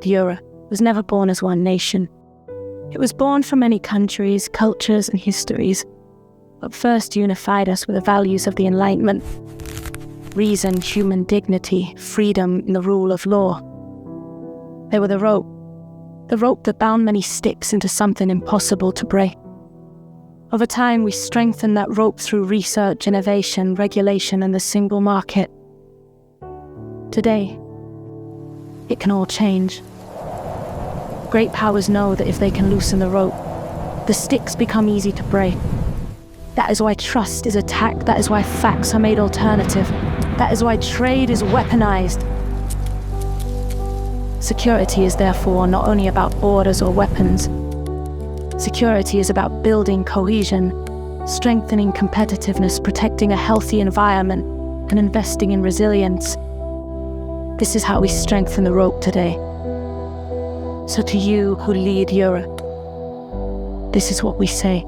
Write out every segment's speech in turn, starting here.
Europe was never born as one nation. It was born from many countries, cultures, and histories, but first unified us with the values of the Enlightenment: reason, human dignity, freedom, and the rule of law. They were the rope that bound many sticks into something impossible to break. Over time, we strengthened that rope through research, innovation, regulation, and the single market. Today, it can all change. Great powers know that if they can loosen the rope, the sticks become easy to break. That is why trust is attacked. That is why facts are made alternative. That is why trade is weaponized. Security is therefore not only about borders or weapons. Security is about building cohesion, strengthening competitiveness, protecting a healthy environment, and investing in resilience. This is how we strengthen the rope today. So to you who lead Europe, this is what we say: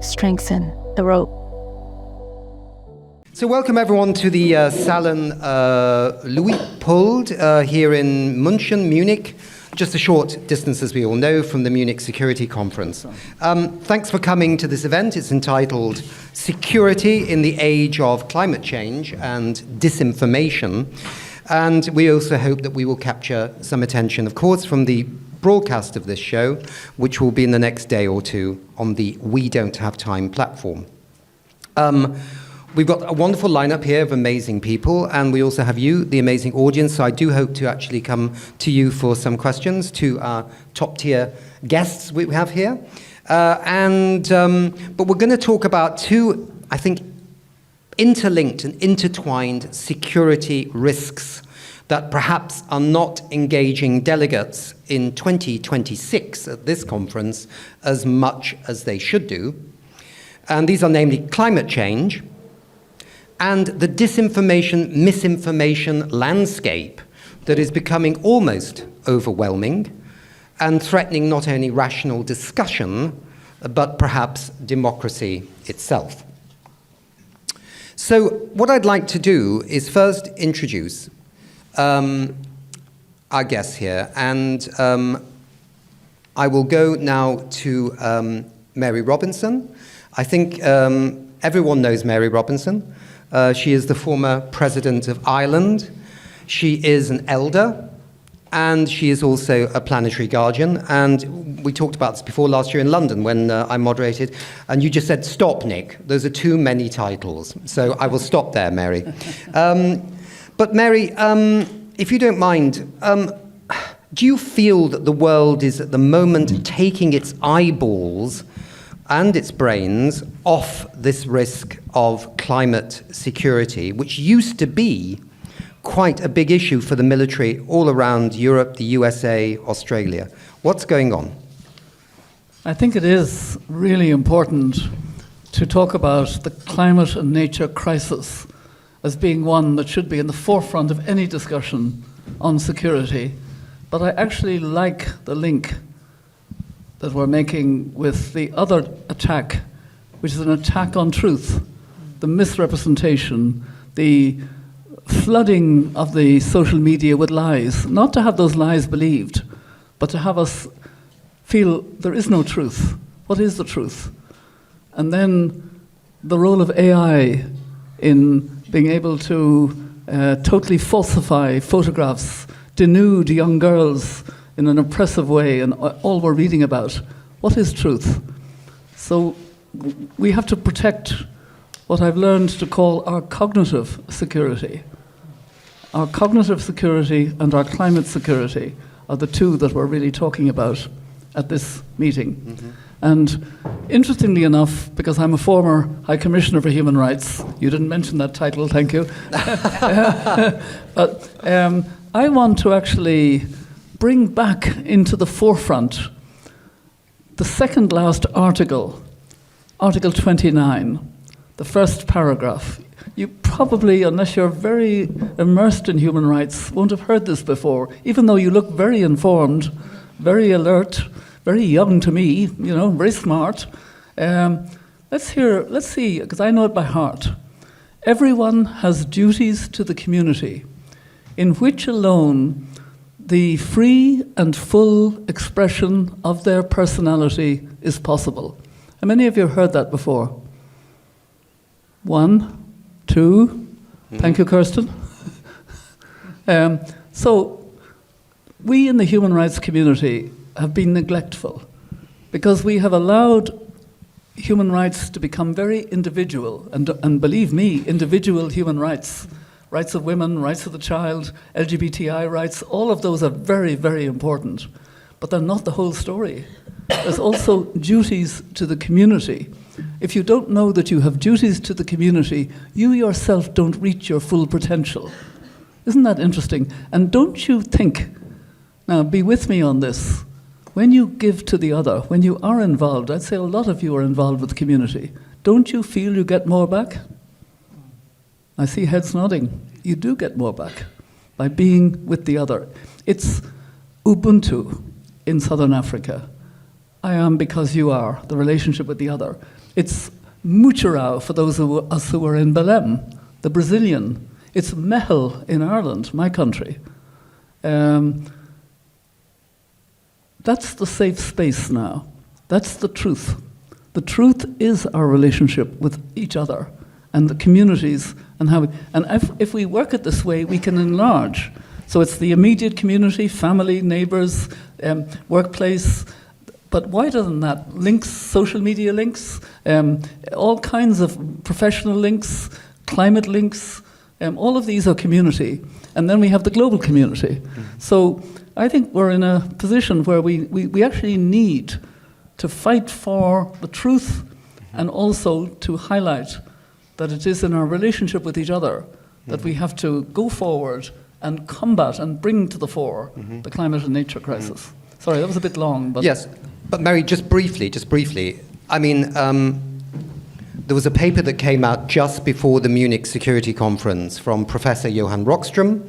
strengthen the rope. So welcome everyone to the Salon Louis Pold here in Munich, just a short distance, as we all know, from the Munich Security Conference. Thanks for coming to this event. It's entitled Security in the Age of Climate Change and Disinformation. And we also hope that we will capture some attention, of course, from the broadcast of this show, which will be in the next day or two on the We Don't Have Time platform. We've got a wonderful lineup here of amazing people, and we also have you, the amazing audience. So I do hope to actually come to you for some questions, to our top-tier guests we have here. But we're going to talk about two, I think, interlinked and intertwined security risks that perhaps are not engaging delegates in 2026 at this conference as much as they should do. And these are namely climate change and the disinformation, misinformation landscape that is becoming almost overwhelming and threatening not only rational discussion, but perhaps democracy itself. So what I'd like to do is first introduce our guests here, and I will go now to Mary Robinson. I think everyone knows Mary Robinson. She is the former president of Ireland. She is an elder, and she is also a planetary guardian. And we talked about this before last year in London when I moderated, and you just said, "Stop, Nick. Those are too many titles." So I will stop there, Mary. But Mary, if you don't mind, do you feel that the world is at the moment taking its eyeballs and its brains off this risk of climate security, which used to be quite a big issue for the military all around Europe, the USA, Australia? What's going on? I think it is really important to talk about the climate and nature crisis as being one that should be in the forefront of any discussion on security. But I actually like the link that we're making with the other attack, which is an attack on truth, the misrepresentation, the flooding of the social media with lies, not to have those lies believed, but to have us feel there is no truth. What is the truth? And then the role of AI in being able to totally falsify photographs, denude young girls in an oppressive way, and all we're reading about. What is truth? So we have to protect what I've learned to call our cognitive security. Our cognitive security and our climate security are the two that we're really talking about at this meeting. Mm-hmm. And interestingly enough, because I'm a former High Commissioner for Human Rights, you didn't mention that title, thank you. But I want to actually bring back into the forefront the second last article, Article 29, the first paragraph. You probably, unless you're very immersed in human rights, won't have heard this before, even though you look very informed, very alert, very young to me, you know, very smart. Let's see, because I know it by heart. Everyone has duties to the community, in which alone the free and full expression of their personality is possible. How many of you have heard that before? 1, 2. Thank you, Kirsten. So we in the human rights community have been neglectful because we have allowed human rights to become very individual, and believe me, individual human rights, rights of women, rights of the child, LGBTI rights, all of those are very, very important, but they're not the whole story. There's also duties to the community. If you don't know that you have duties to the community, you yourself don't reach your full potential. Isn't that interesting? And don't you think, now be with me on this, when you give to the other, when you are involved, I'd say a lot of you are involved with the community, don't you feel you get more back? I see heads nodding. You do get more back by being with the other. It's Ubuntu in Southern Africa. I am because you are, the relationship with the other. It's Muturao for those of us who are in Belém, the Brazilian. It's Mehel in Ireland, my country. That's the safe space now. That's the truth. The truth is our relationship with each other and the communities and how. If we work it this way, we can enlarge. So it's the immediate community, family, neighbours, workplace. But wider than that, links, social media links, all kinds of professional links, climate links, all of these are community. And then we have the global community. Mm-hmm. So I think we're in a position where we actually need to fight for the truth and also to highlight that it is in our relationship with each other that we have to go forward and combat and bring to the fore the climate and nature crisis. Sorry, that was a bit long. But yes, but Mary, just briefly, I mean, there was a paper that came out just before the Munich Security Conference from Professor Johan Rockström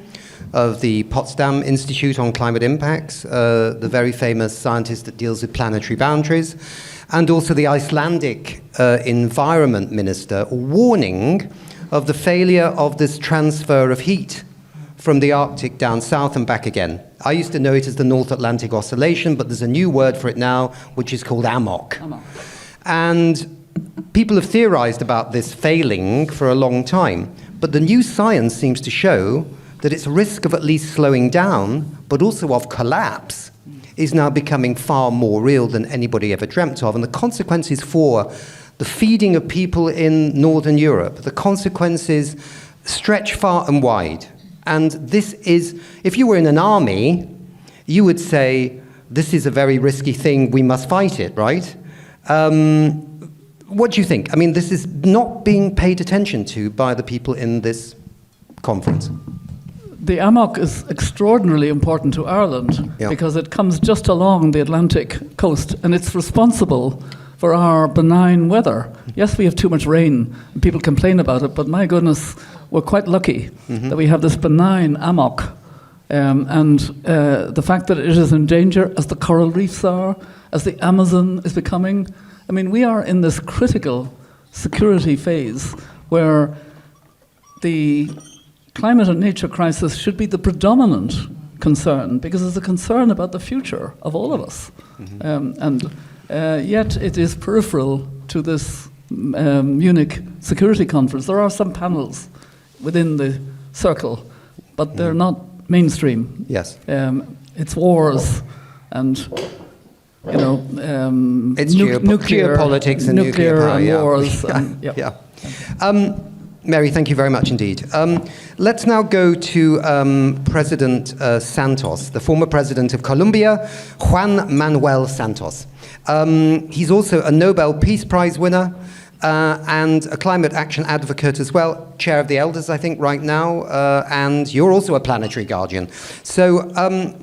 of the Potsdam Institute on Climate Impacts, the very famous scientist that deals with planetary boundaries, and also the Icelandic environment minister, warning of the failure of this transfer of heat from the Arctic down south and back again. I used to know it as the North Atlantic Oscillation, but there's a new word for it now, which is called AMOC. And people have theorized about this failing for a long time, but the new science seems to show that its risk of at least slowing down, but also of collapse, is now becoming far more real than anybody ever dreamt of. And the consequences for the feeding of people in Northern Europe, the consequences stretch far and wide. And this is, if you were in an army, you would say, this is a very risky thing, we must fight it, right? What do you think? I mean, this is not being paid attention to by the people in this conference. The AMOC is extraordinarily important to Ireland because it comes just along the Atlantic coast and it's responsible for our benign weather. Yes, we have too much rain and people complain about it, but my goodness, we're quite lucky that we have this benign AMOC. And the fact that it is in danger, as the coral reefs are, as the Amazon is becoming. I mean, we are in this critical security phase where the climate and nature crisis should be the predominant concern because it's a concern about the future of all of us. Yet it is peripheral to this Munich Security Conference. There are some panels within the circle, but they're not mainstream. Yes. It's wars and, you know, it's geopolitics and nuclear power, and wars. Mary, thank you very much indeed. Let's now go to President Santos, the former president of Colombia, Juan Manuel Santos. He's also a Nobel Peace Prize winner and a climate action advocate as well, chair of the elders, I think, right now, and you're also a planetary guardian. So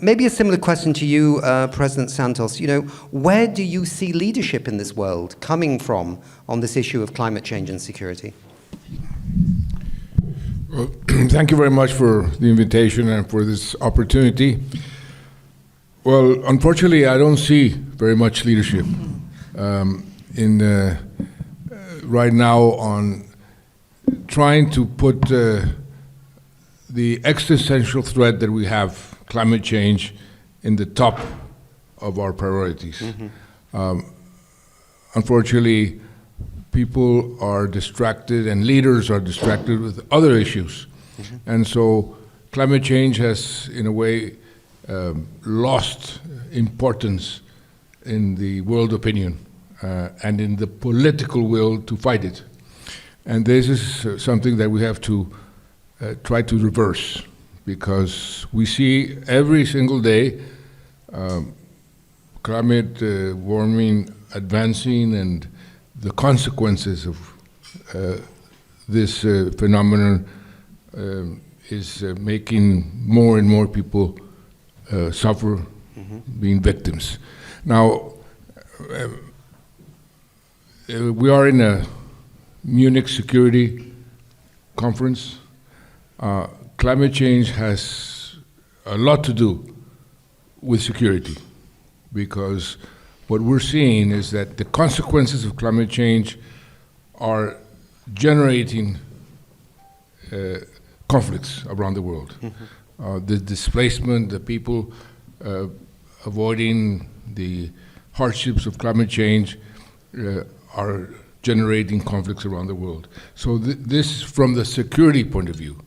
maybe a similar question to you, President Santos. You know, where do you see leadership in this world coming from on this issue of climate change and security? Well, thank you very much for the invitation and for this opportunity. Well, unfortunately, I don't see very much leadership right now on trying to put the existential threat that we have climate change in the top of our priorities. Unfortunately, people are distracted and leaders are distracted with other issues. And so climate change has, in a way, lost importance in the world opinion and in the political will to fight it. And this is something that we have to try to reverse, because we see every single day climate warming advancing, and the consequences of this phenomenon is making more and more people suffer, being victims. Now, we are in a Munich security conference. Climate change has a lot to do with security, because what we're seeing is that the consequences of climate change are generating conflicts around the world. The displacement, the people avoiding the hardships of climate change are generating conflicts around the world. So this, from the security point of view,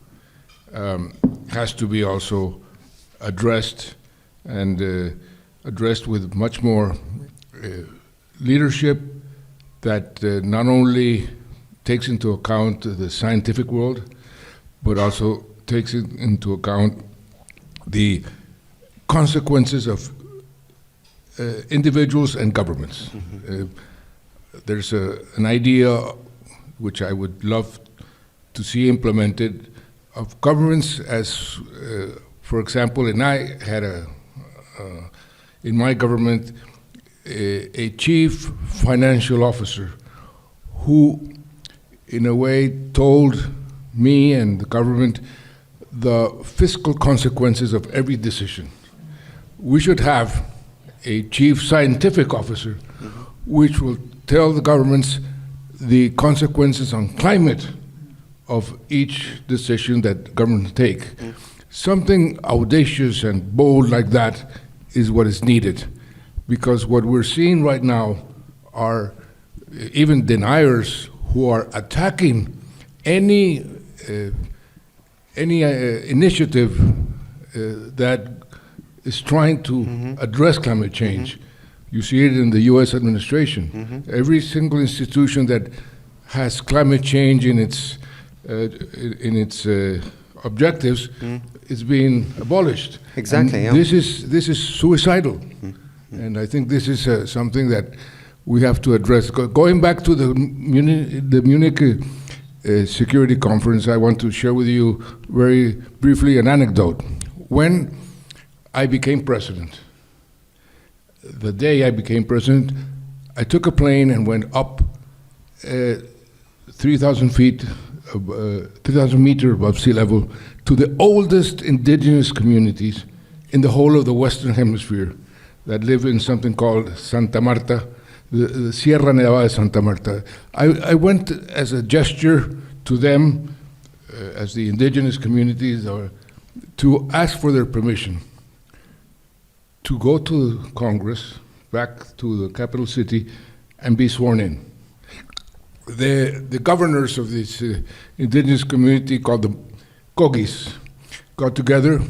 has to be also addressed, and addressed with much more leadership that not only takes into account the scientific world, but also takes into account the consequences of individuals and governments. There's an idea which I would love to see implemented of governments as, for example, and I had in my government, a chief financial officer who, in a way, told me and the government the fiscal consequences of every decision. We should have a chief scientific officer which will tell the governments the consequences on climate of each decision that governments take. Something audacious and bold like that is what is needed, because what we're seeing right now are even deniers who are attacking any initiative that is trying to address climate change. You see it in the U.S. administration. Every single institution that has climate change in its objectives is being abolished. Exactly. And this is suicidal, and I think this is something that we have to address. Going back to the Munich Security Conference, I want to share with you very briefly an anecdote. When I became president, the day I became president, I took a plane and went up 3,000 feet, 3,000 meters above sea level, to the oldest indigenous communities in the whole of the Western Hemisphere that live in something called Santa Marta, the Sierra Nevada de Santa Marta. I went as a gesture to them, as the indigenous communities, to ask for their permission to go to Congress, back to the capital city, and be sworn in. The governors of this indigenous community, called the Kogis, got together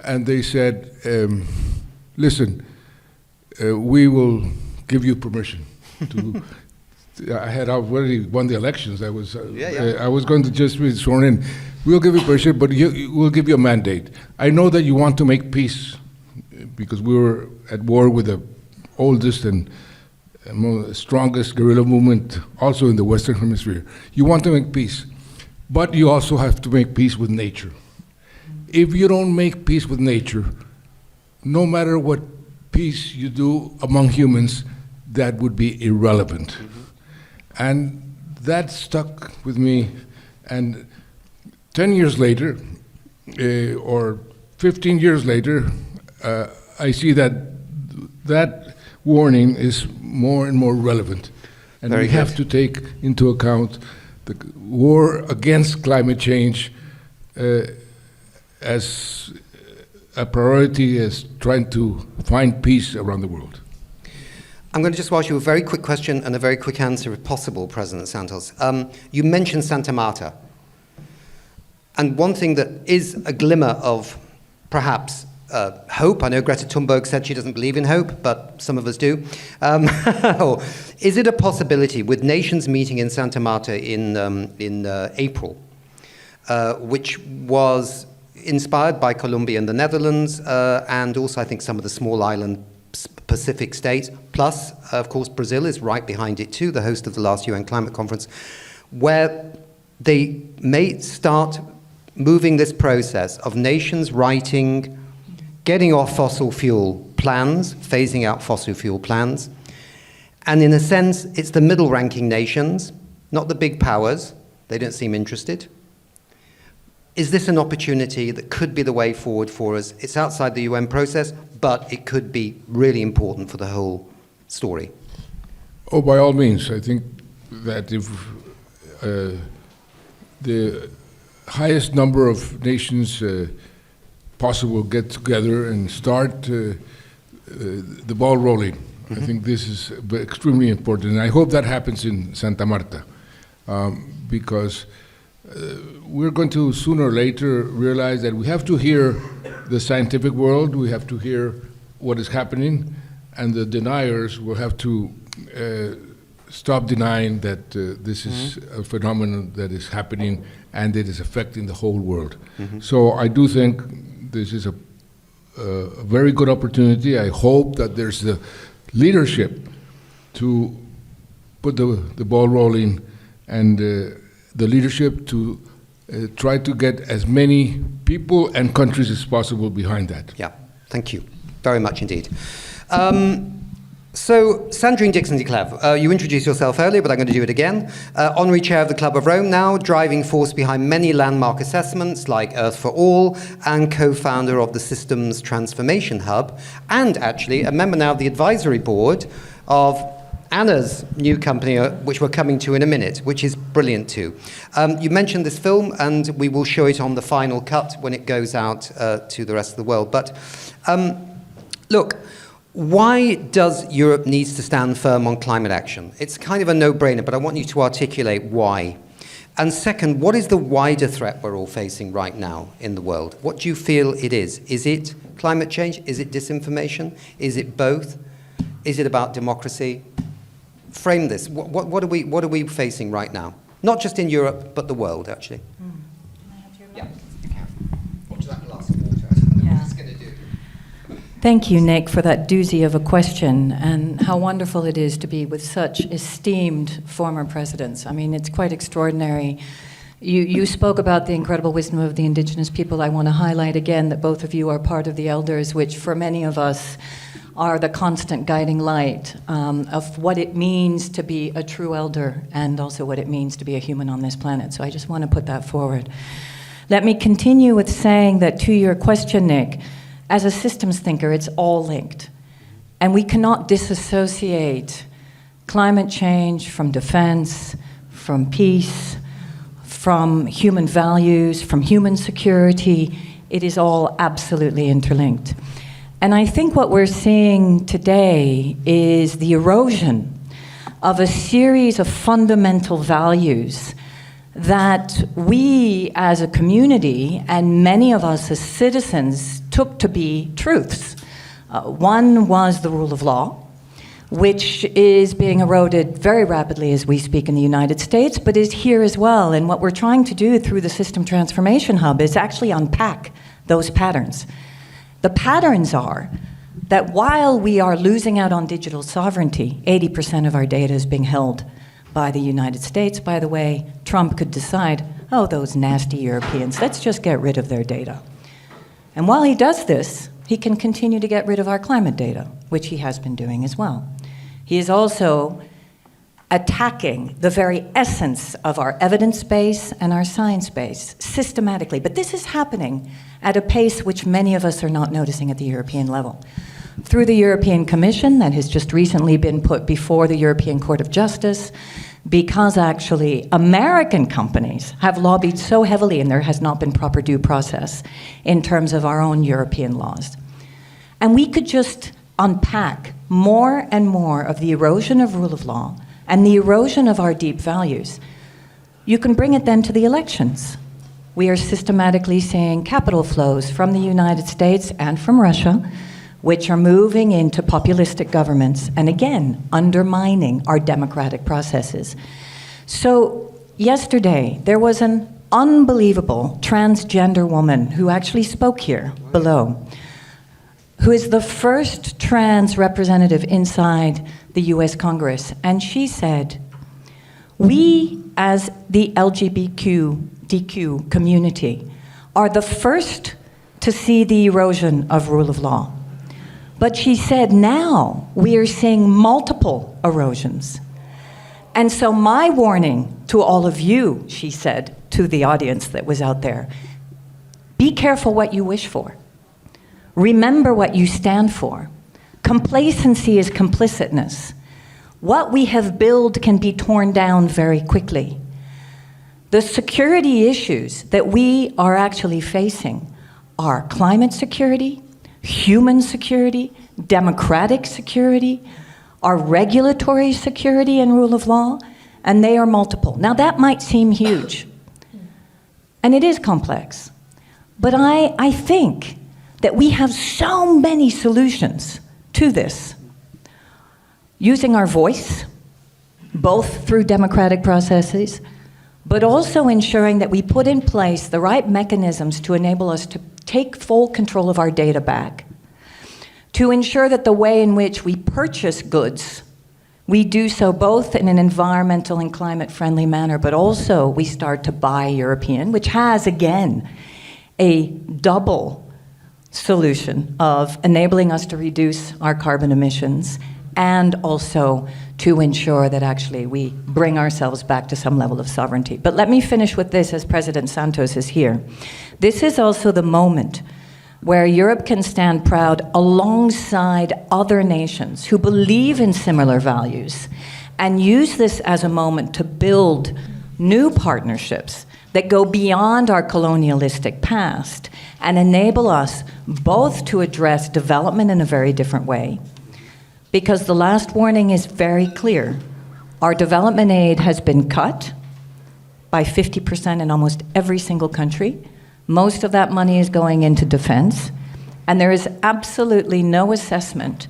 and they said, listen, we will give you permission to. I had already won the elections. I was going to just be sworn in. We'll give you permission, but we'll give you a mandate. I know that you want to make peace, because we were at war with the oldest and strongest guerrilla movement also in the Western Hemisphere. You want to make peace, but you also have to make peace with nature. If you don't make peace with nature, no matter what peace you do among humans, that would be irrelevant. And that stuck with me, and 10 years later, or 15 years later, I see that warning is more and more relevant. And we have to take into account the war against climate change as a priority as trying to find peace around the world. I'm going to just ask you a very quick question and a very quick answer, if possible, President Santos. You mentioned Santa Marta. And one thing that is a glimmer of perhaps hope, I know Greta Thunberg said she doesn't believe in hope, but some of us do. Is it a possibility with nations meeting in Santa Marta in April, which was inspired by Colombia and the Netherlands, and also I think some of the small island Pacific states, plus, of course, Brazil is right behind it too, the host of the last UN climate conference, where they may start moving this process of nations writing, getting off fossil fuel plans, phasing out fossil fuel plans. And in a sense, it's the middle-ranking nations, not the big powers. They don't seem interested. Is this an opportunity that could be the way forward for us? It's outside the UN process, but it could be really important for the whole story. Oh, by all means. I think that if the highest number of nations possible get together and start the ball rolling, I think this is extremely important. And I hope that happens in Santa Marta, because we're going to sooner or later realize that we have to hear the scientific world, we have to hear what is happening, and the deniers will have to stop denying that this is a phenomenon that is happening and it is affecting the whole world. So I do think this is a very good opportunity. I hope that there's the leadership to put the ball rolling and the leadership to try to get as many people and countries as possible behind that. Yeah, thank you very much indeed. So, Sandrine Dixon de Clèves, you introduced yourself earlier, but I'm going to do it again. Honorary Chair of the Club of Rome now, driving force behind many landmark assessments like Earth for All, and co-founder of the Systems Transformation Hub, and actually a member now of the advisory board of Anna's new company, which we're coming to in a minute, which is brilliant too. You mentioned this film, and we will show it on the final cut when it goes out to the rest of the world. But look, why does Europe need to stand firm on climate action? It's kind of a no-brainer, but I want you to articulate why. And second, what is the wider threat we're all facing right now in the world? What do you feel it is? Is it climate change? Is it disinformation? Is it both? Is it about democracy? Frame this. What are we facing right now? Not just in Europe, but the world, actually. Can I have your mic? Yeah. Watch that glass of water. I don't know what it's going to do. Thank you, Nick, for that doozy of a question, and how wonderful it is to be with such esteemed former presidents. I mean, it's quite extraordinary. You spoke about the incredible wisdom of the indigenous people. I want to highlight again that both of you are part of the elders, which for many of us are the constant guiding light of what it means to be a true elder and also what it means to be a human on this planet. So I just want to put that forward. Let me continue with saying that to your question, Nick, as a systems thinker, it's all linked. And we cannot disassociate climate change from defense, from peace, from human values, from human security. It is all absolutely interlinked. And I think what we're seeing today is the erosion of a series of fundamental values that we as a community and many of us as citizens took to be truths. One was the rule of law, which is being eroded very rapidly as we speak in the United States, but is here as well. And what we're trying to do through the System Transformation Hub is actually unpack those patterns. The patterns are that while we are losing out on digital sovereignty, 80% of our data is being held by the United States. By the way, Trump could decide, oh, those nasty Europeans, let's just get rid of their data. And while he does this, he can continue to get rid of our climate data, which he has been doing as well. He is also attacking the very essence of our evidence base and our science base systematically. But this is happening at a pace which many of us are not noticing at the European level. Through the European Commission that has just recently been put before the European Court of Justice, because actually American companies have lobbied so heavily and there has not been proper due process in terms of our own European laws. And we could just unpack more and more of the erosion of rule of law and the erosion of our deep values. You can bring it then to the elections. We are systematically seeing capital flows from the United States and from Russia, which are moving into populistic governments and again, undermining our democratic processes. So yesterday, there was an unbelievable transgender woman who actually spoke here below, who is the first trans representative inside the US Congress. And she said, we as the LGBTQ community are the first to see the erosion of rule of law. But she said, now we are seeing multiple erosions. And so my warning to all of you, she said to the audience that was out there, be careful what you wish for. Remember what you stand for. Complacency is complicitness. What we have built can be torn down very quickly. The security issues that we are actually facing are climate security, human security, democratic security, our regulatory security and rule of law, and they are multiple. Now that might seem huge, and it is complex, but I think that we have so many solutions to this. Using our voice, both through democratic processes, but also ensuring that we put in place the right mechanisms to enable us to take full control of our data back, to ensure that the way in which we purchase goods, we do so both in an environmental and climate-friendly manner, but also we start to buy European, which has, again, a double solution of enabling us to reduce our carbon emissions and also to ensure that actually we bring ourselves back to some level of sovereignty. But let me finish with this as President Santos is here. This is also the moment where Europe can stand proud alongside other nations who believe in similar values and use this as a moment to build new partnerships that go beyond our colonialistic past and enable us both to address development in a very different way. Because the last warning is very clear. Our development aid has been cut by 50% in almost every single country. Most of that money is going into defense, and there is absolutely no assessment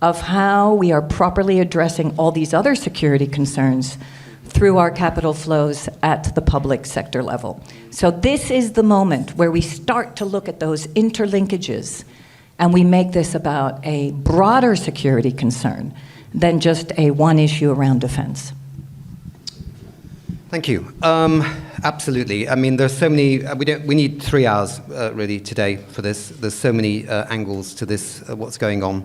of how we are properly addressing all these other security concerns through our capital flows at the public sector level. So this is the moment where we start to look at those interlinkages and we make this about a broader security concern than just a one issue around defense. Thank you. Absolutely. I mean, there's so many. We need 3 hours really today for this. There's so many angles to this. What's going on?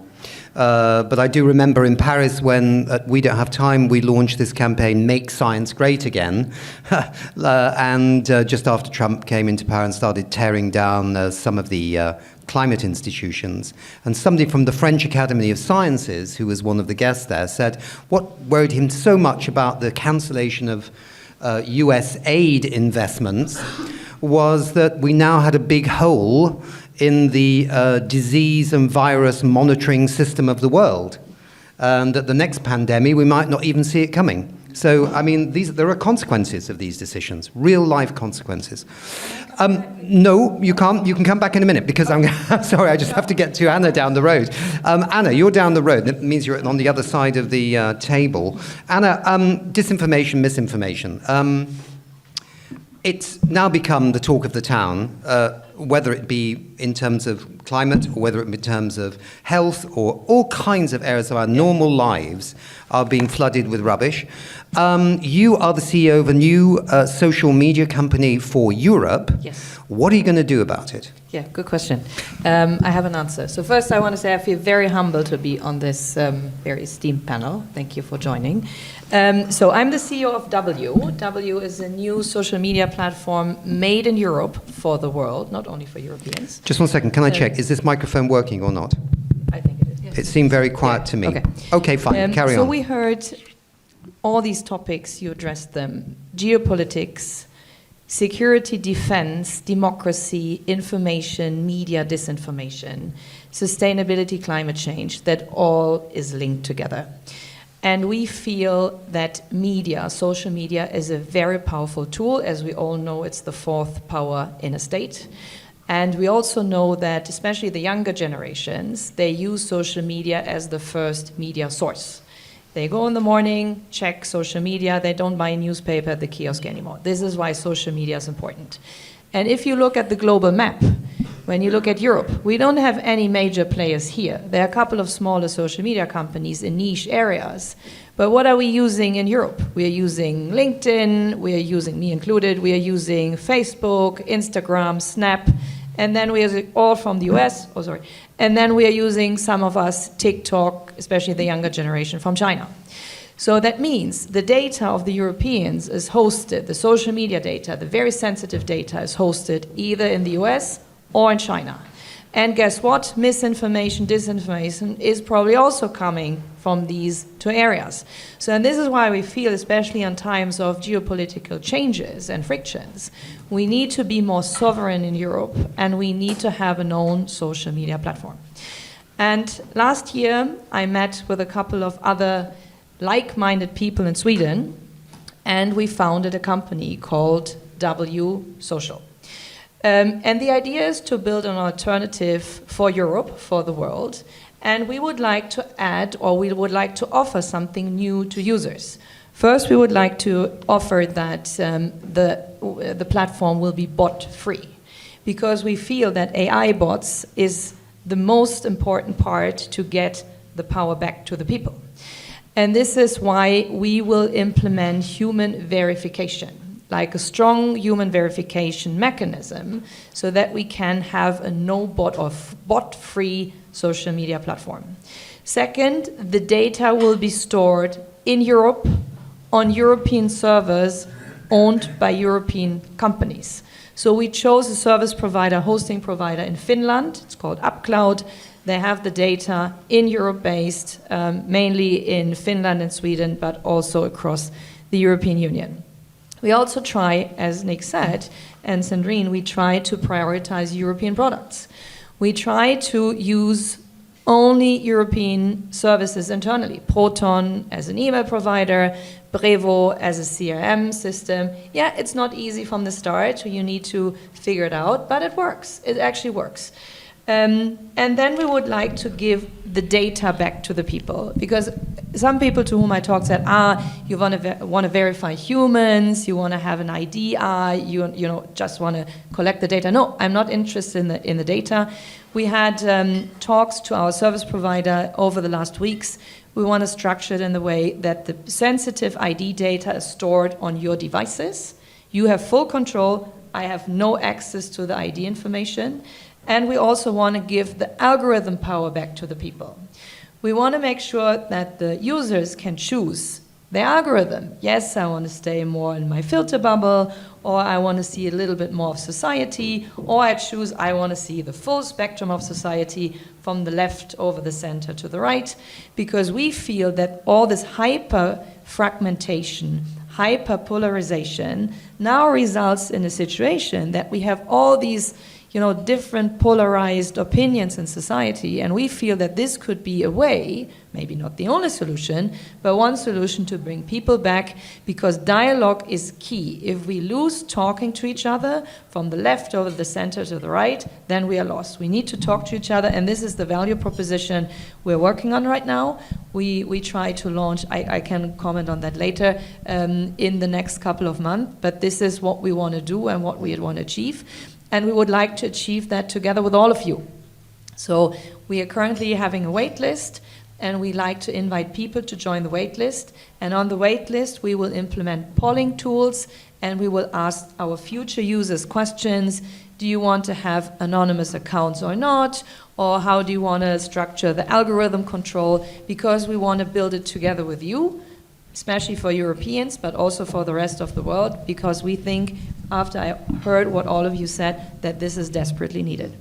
But I do remember in Paris when We Don't Have Time, we launched this campaign, "Make Science Great Again," and just after Trump came into power and started tearing down some of the climate institutions. And somebody from the French Academy of Sciences, who was one of the guests there, said what worried him so much about the cancellation of US aid investments was that we now had a big hole in the disease and virus monitoring system of the world. And that the next pandemic, we might not even see it coming. So, I mean, there are consequences of these decisions, real-life consequences. No, you can't. You can come back in a minute because I'm sorry, I just have to get to Anna down the road. Anna, you're down the road. That means you're on the other side of the table. Anna, disinformation, misinformation. It's now become the talk of the town, whether it be in terms of climate or whether it be in terms of health or all kinds of areas of our normal lives are being flooded with rubbish. You are the CEO of a new social media company for Europe. Yes. What are you going to do about it? Yeah, good question. I have an answer. So first I want to say I feel very humbled to be on this very esteemed panel. Thank you for joining. So I'm the CEO of W. W is a new social media platform made in Europe for the world, not only for Europeans. Just one second, can I check? Is this microphone working or not? I think it is. Yes. It seemed very quiet to me. Okay. Okay, fine, carry so on. we heard all these topics, you addressed them: geopolitics, security, defense, democracy, information, media, disinformation, sustainability, climate change, that all is linked together. And we feel that media, social media, is a very powerful tool. As we all know, it's the fourth power in a state. And we also know that, especially the younger generations, they use social media as the first media source. They go in the morning, check social media, they don't buy a newspaper at the kiosk anymore. This is why social media is important. And if you look at the global map, when you look at Europe, we don't have any major players here. There are a couple of smaller social media companies in niche areas. But what are we using in Europe? We are using LinkedIn, we are using, me included, we are using Facebook, Instagram, Snap, and then we are all from the US, and then we are using, some of us, TikTok, especially the younger generation from China. So that means the data of the Europeans is hosted, the social media data, the very sensitive data is hosted either in the US or in China. And guess what? Misinformation, disinformation is probably also coming from these two areas. So, and this is why we feel, especially in times of geopolitical changes and frictions, we need to be more sovereign in Europe, and we need to have an own social media platform. And last year, I met with a couple of other like-minded people in Sweden, and we founded a company called W Social. And the idea is to build an alternative for Europe, for the world, and we would like to add, or we would like to offer something new to users. First, we would like to offer that the platform will be bot-free, because we feel that AI bots is the most important part to get the power back to the people. And this is why we will implement human verification, like a strong human verification mechanism, so that we can have a no-bot or bot-free social media platform. Second, the data will be stored in Europe on European servers owned by European companies. So we chose a service provider, hosting provider in Finland. It's called UpCloud. They have the data in Europe-based, mainly in Finland and Sweden, but also across the European Union. We also try, as Nick said, and Sandrine, we try to prioritize European products. We try to use only European services internally. Proton as an email provider, Brevo as a CRM system. Yeah, it's not easy from the start, so you need to figure it out, but it works. It actually works. And then we would like to give the data back to the people, because some people to whom I talked said, you want to verify humans, you want to have an ID, you just want to collect the data. No, I'm not interested in the data. We had talks to our service provider over the last weeks. We want to structure it in the way that the sensitive ID data is stored on your devices. You have full control. I have no access to the ID information. And we also want to give the algorithm power back to the people. We want to make sure that the users can choose the algorithm. Yes, I want to stay more in my filter bubble, or I want to see a little bit more of society, or I want to see the full spectrum of society from the left over the center to the right, because we feel that all this hyper-fragmentation, hyper-polarization now results in a situation that we have all these different polarized opinions in society, and we feel that this could be a way, maybe not the only solution, but one solution to bring people back, because dialogue is key. If we lose talking to each other from the left over the center to the right, then we are lost. We need to talk to each other, and this is the value proposition we're working on right now. We try to launch, I can comment on that later, in the next couple of months, but this is what we want to do and what we want to achieve. And we would like to achieve that together with all of you. So we are currently having a wait list, and we like to invite people to join the wait list. And on the wait list, we will implement polling tools, and we will ask our future users questions. Do you want to have anonymous accounts or not? Or how do you want to structure the algorithm control? Because we want to build it together with you, especially for Europeans, but also for the rest of the world, because we think after I heard what all of you said, that this is desperately needed.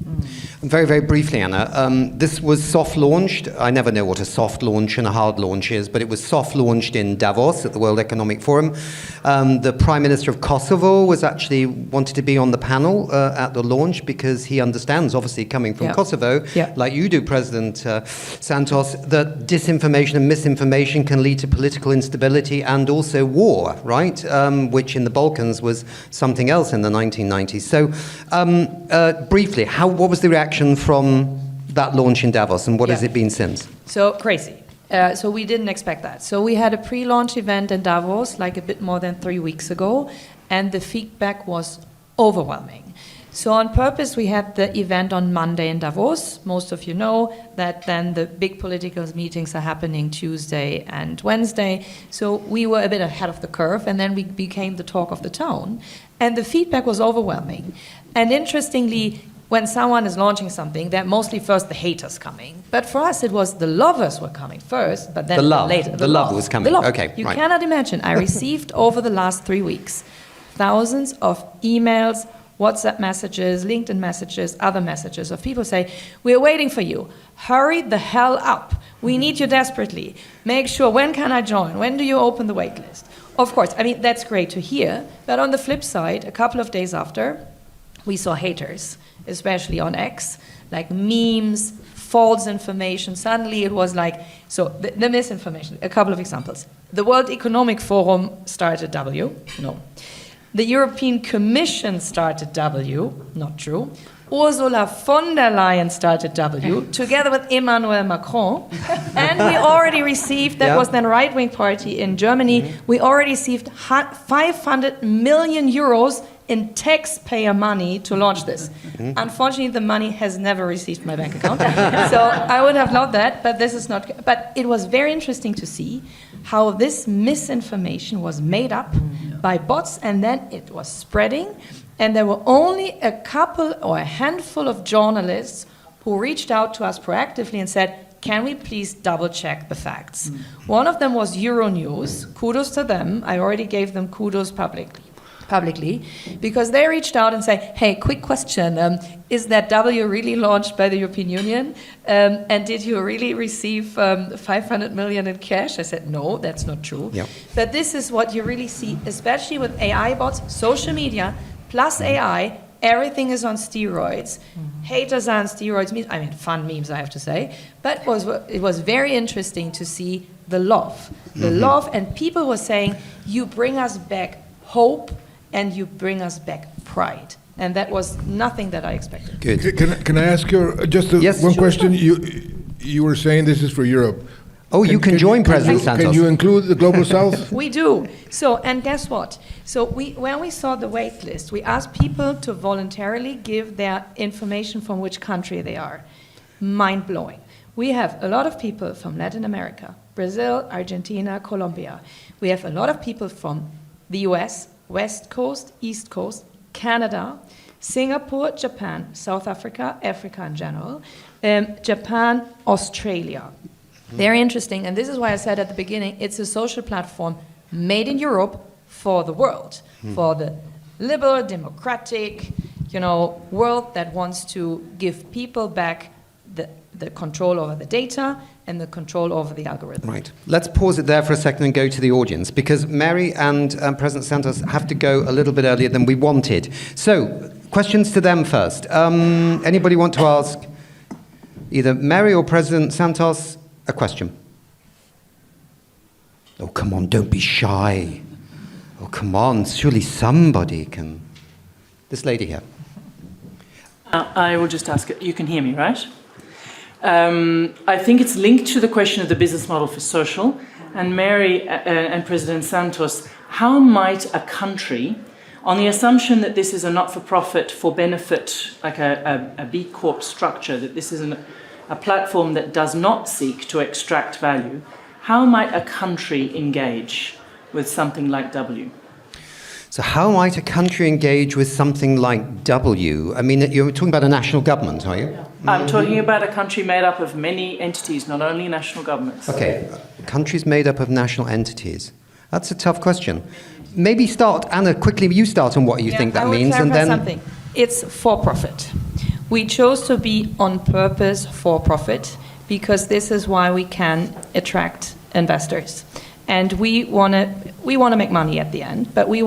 Very, very briefly, Anna. This was soft launched. I never know what a soft launch and a hard launch is, but it was soft launched in Davos at the World Economic Forum. The Prime Minister of Kosovo was actually wanted to be on the panel at the launch because he understands, obviously coming from Kosovo, like you do, President Santos, that disinformation and misinformation can lead to political instability and also war, right? Which in the Balkans was something else in the 1990s. So, briefly, what was the reaction from that launch in Davos, and what has it been since? So crazy. So we didn't expect that. So we had a pre-launch event in Davos, like a bit more than 3 weeks ago, and the feedback was overwhelming. So on purpose, we had the event on Monday in Davos. Most of you know that then the big political meetings are happening Tuesday and Wednesday. So we were a bit ahead of the curve, and then we became the talk of the town. And the feedback was overwhelming. And interestingly, when someone is launching something, they're mostly first the haters coming. But for us, it was the lovers were coming first, but then later. The love was coming. The love. Okay, you right. cannot imagine. I received over the last 3 weeks thousands of emails, WhatsApp messages, LinkedIn messages, other messages of people say, we're waiting for you. Hurry the hell up. We need you desperately. Make sure, when can I join? When do you open the wait list? Of course, I mean, that's great to hear. But on the flip side, a couple of days after, we saw haters, especially on X, like memes, false information. Suddenly it was like, so the misinformation, a couple of examples. The World Economic Forum started W, no. The European Commission started W, not true. Ursula von der Leyen started W, together with Emmanuel Macron. And we already received, that was then right-wing party in Germany, we already received 500 million euros in taxpayer money to launch this. Unfortunately, the money has never received my bank account. So I would have loved that, but this is not. But it was very interesting to see how this misinformation was made up by bots, and then it was spreading. And there were only a couple or a handful of journalists who reached out to us proactively and said, can we please double check the facts? One of them was Euronews. Kudos to them. I already gave them kudos publicly, because they reached out and say, hey, quick question, is that W really launched by the European Union? And did you really receive 500 million in cash? I said, no, that's not true. Yep. But this is what you really see, especially with AI bots, social media, plus AI, everything is on steroids. Haters are on steroids, I mean, fun memes, I have to say. But it was very interesting to see the love. The love, and people were saying, you bring us back hope, and you bring us back pride. And that was nothing that I expected. Good. Can I ask you just one question? You were saying this is for Europe. Oh, you can join President Santos. Can you include the Global South? We do. So, and guess what? So when we saw the wait list, we asked people to voluntarily give their information from which country they are. Mind-blowing. We have a lot of people from Latin America, Brazil, Argentina, Colombia. We have a lot of people from the US, West Coast, East Coast, Canada, Singapore, Japan, South Africa, Africa in general, Japan, Australia. Very interesting, and this is why I said at the beginning, it's a social platform made in Europe for the world, for the liberal, democratic, world that wants to give people back the control over the data and the control over the algorithm. Right. Let's pause it there for a second and go to the audience, because Mary and President Santos have to go a little bit earlier than we wanted. So, questions to them first. Anybody want to ask either Mary or President Santos a question? Oh, come on, don't be shy. Oh, come on, surely somebody can. This lady here. I will just ask, you can hear me, right? I think it's linked to the question of the business model for social. And Mary and President Santos, how might a country, on the assumption that this is a not-for-profit for benefit, like a B Corp structure, that this is a platform that does not seek to extract value, how might a country engage with something like W? So how might a country engage with something like W? I mean, you're talking about a national government, are you? I'm talking about a country made up of many entities, not only national governments. Okay, countries made up of national entities. That's a tough question. maybe start, Anna, quickly, you start on what you think that means, and then... something. It's for profit. We chose to be on purpose for profit because this is why we can attract investors. And we want to make money at the end, but we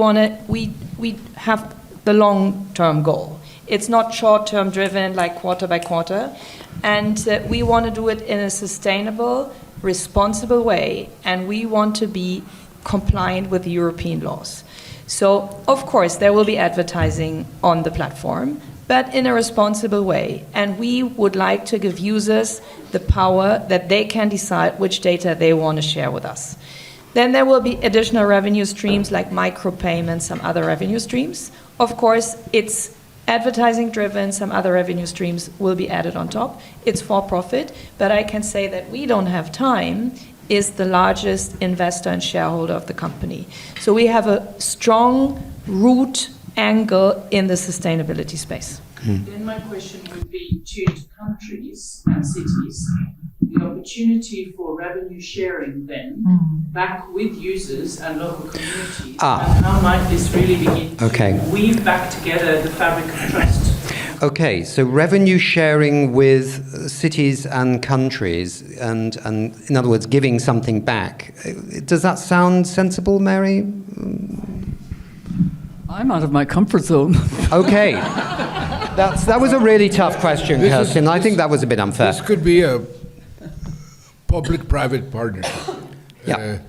have the long-term goal. It's not short-term driven, like quarter by quarter. And we want to do it in a sustainable, responsible way, and we want to be compliant with European laws. So, of course, there will be advertising on the platform, but in a responsible way. And we would like to give users the power that they can decide which data they want to share with us. Then there will be additional revenue streams like micropayments, some other revenue streams. Of course, it's advertising driven, some other revenue streams will be added on top. It's for profit, but I can say that We Don't Have Time is the largest investor and shareholder of the company. So we have a strong root angle in the sustainability space. Then my question would be to countries and cities, the opportunity for revenue sharing then, back with users and local communities, and how might this really begin to weave back together the fabric of trust? Okay, so revenue sharing with cities and countries, and in other words, giving something back. Does that sound sensible, Mary? I'm out of my comfort zone. Okay. That was a really tough question, Kirsten. I think that was a bit unfair. This could be a public-private partnership. Yeah.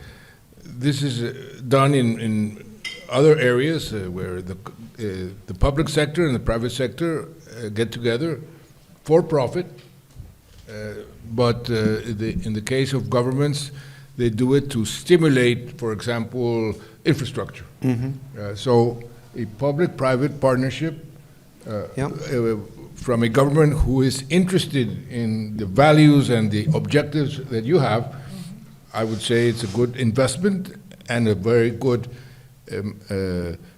This is done in other areas where the public sector and the private sector get together for profit, but in the case of governments, they do it to stimulate, for example, infrastructure. So a public-private partnership from a government who is interested in the values and the objectives that you have, I would say it's a good investment and a very good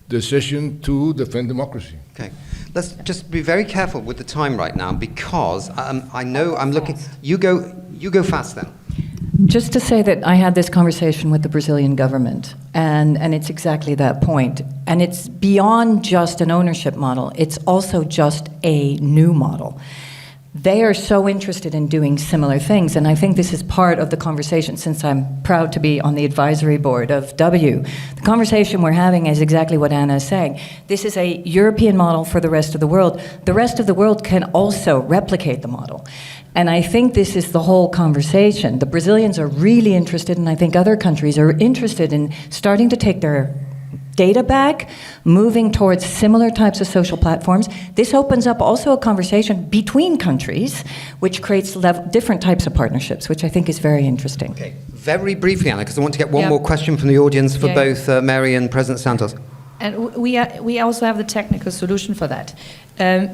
decision to defend democracy. Okay, let's just be very careful with the time right now, because I know I'm looking. You go fast then. Just to say that I had this conversation with the Brazilian government, and it's exactly that point. And it's beyond just an ownership model, it's also just a new model. They are so interested in doing similar things, and I think this is part of the conversation, since I'm proud to be on the advisory board of W. The conversation we're having is exactly what Anna is saying. This is a European model for the rest of the world. The rest of the world can also replicate the model. And I think this is the whole conversation. The Brazilians are really interested, and I think other countries are interested in starting to take their data back, moving towards similar types of social platforms. This opens up also a conversation between countries, which creates different types of partnerships, which I think is very interesting. Okay, very briefly, Anna, because I want to get one more question from the audience for both Mary and President Santos. And we also have the technical solution for that.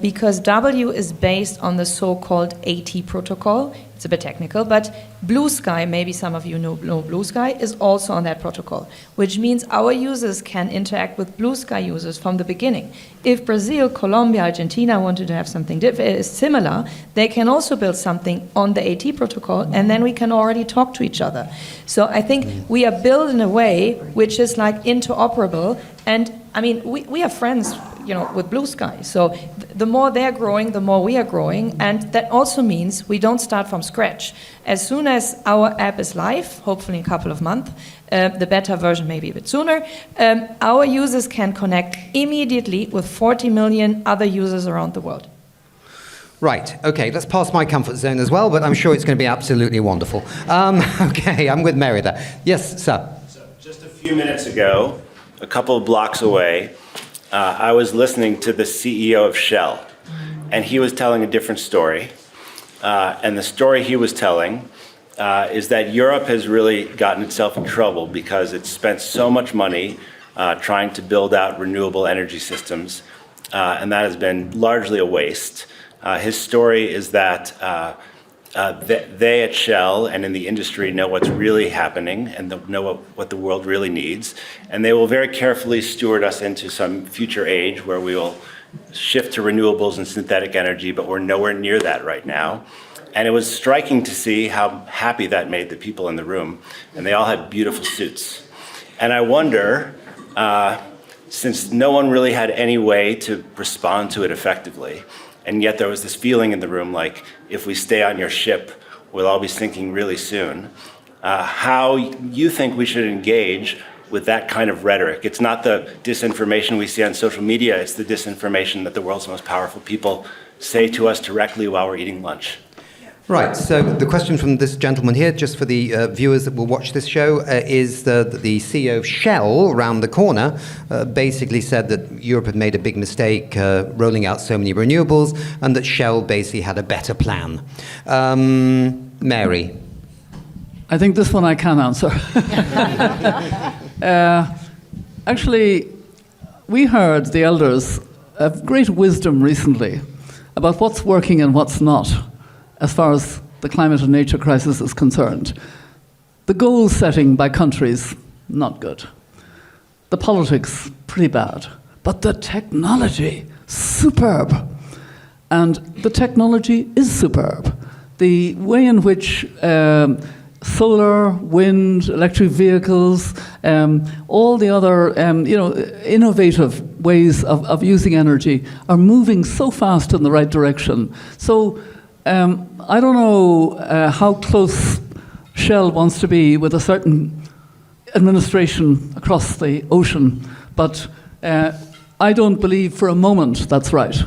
Because W is based on the so-called AT protocol. It's a bit technical, but Blue Sky, maybe some of you know Blue Sky, is also on that protocol, which means our users can interact with Blue Sky users from the beginning. If Brazil, Colombia, Argentina wanted to have something similar, they can also build something on the AT protocol, and then we can already talk to each other. So I think we are built in a way which is like interoperable, and I mean, we are friends, with Blue Sky. So the more they're growing, the more we are growing. And that also means we don't start from scratch. As soon as our app is live, hopefully in a couple of months, the beta version maybe a bit sooner, our users can connect immediately with 40 million other users around the world. Right, okay, let's pass my comfort zone as well, but I'm sure it's going to be absolutely wonderful. Okay, I'm with Mary there. Yes, sir. So just a few minutes ago, a couple of blocks away, I was listening to the CEO of Shell, and he was telling a different story. And the story he was telling is that Europe has really gotten itself in trouble because it's spent so much money trying to build out renewable energy systems, and that has been largely a waste. His story is that they at Shell and in the industry know what's really happening and know what the world really needs, and they will very carefully steward us into some future age where we will shift to renewables and synthetic energy, but we're nowhere near that right now. And it was striking to see how happy that made the people in the room, and they all had beautiful suits. And I wonder since no one really had any way to respond to it effectively. And yet there was this feeling in the room like, if we stay on your ship, we'll all be sinking really soon. How you think we should engage with that kind of rhetoric. It's not the disinformation we see on social media, it's the disinformation that the world's most powerful people say to us directly while we're eating lunch. Right, so the question from this gentleman here, just for the viewers that will watch this show, is the CEO of Shell, around the corner, basically said that Europe had made a big mistake rolling out so many renewables, and that Shell basically had a better plan. Mary? I think this one I can answer. Actually, we heard the elders of great wisdom recently about what's working and what's not as far as the climate and nature crisis is concerned. The goal setting by countries, not good. The politics, pretty bad. But the technology, superb. And the technology is superb. The way in which solar, wind, electric vehicles, all the other innovative ways of using energy are moving so fast in the right direction. So I don't know how close Shell wants to be with a certain administration across the ocean, but I don't believe for a moment that's right.